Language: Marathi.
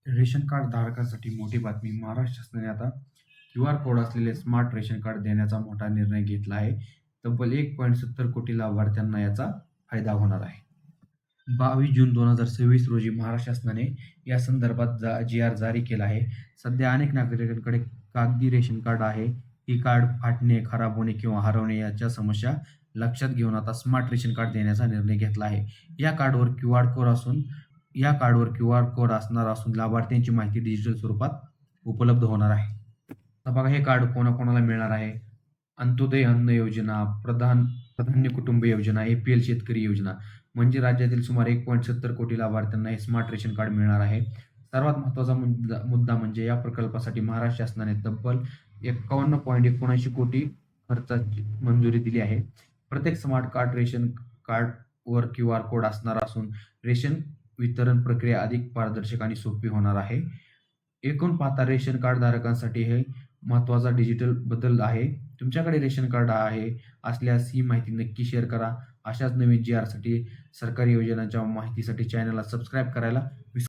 रेशन कार्ड धारकांसाठी मोठी बातमी. महाराष्ट्र शासनाने आता क्यूआर कोड असलेले स्मार्ट रेशन कार्ड देण्याचा मोठा निर्णय घेतला आहे. तब्बल 1.70 कोटी लाभार्थ्यांना याचा फायदा होणार आहे. 22 जून 2026 रोजी महाराष्ट्र शासनाने या संदर्भात जी-आर जारी केला आहे. सध्या अनेक नागरिकांकडे कागदी रेशन कार्ड आहे. ही कार्ड फाटणे, खराब होणे किंवा हरवणे याच्या समस्या लक्षात घेऊन आता स्मार्ट रेशन कार्ड देण्याचा निर्णय घेतला आहे. या कार्डवर क्यूआर कोड असणार असून लाभार्थ्यांची माहिती डिजिटल स्वरूपात उपलब्ध होणार आहे. आता बघा, हे कार्ड कोणाकोणाला मिळणार आहे. अंत्योदय अन्न योजना, प्राधान्य कुटुंब योजना, एपीएल शेतकरी योजना म्हणजे राज्यातील सुमारे 1.70 कोटी लाभार्थ्यांना हे स्मार्ट रेशन कार्ड मिळणार आहे. सर्वात महत्त्वाचा मुद्दा म्हणजे या प्रकल्पासाठी महाराष्ट्र शासनाने तब्बल 51.79 कोटी खर्चाची मंजुरी दिली आहे. प्रत्येक स्मार्ट रेशन कार्डवर क्यूआर कोड असणार असून रेशन वितरण प्रक्रिया अधिक पारदर्शक आणि सोपी होणार आहे. एकूण पाहता रेशन कार्ड धारकांसाठी हे महत्त्वाचा डिजिटल बदल आहे. तुमच्याकडे रेशन कार्ड असल्यास ही माहिती नक्की शेअर करा. अशाच नवीन जी-आरसाठी, सरकारी योजनांच्या माहितीसाठी चॅनलला सबस्क्राईब करायला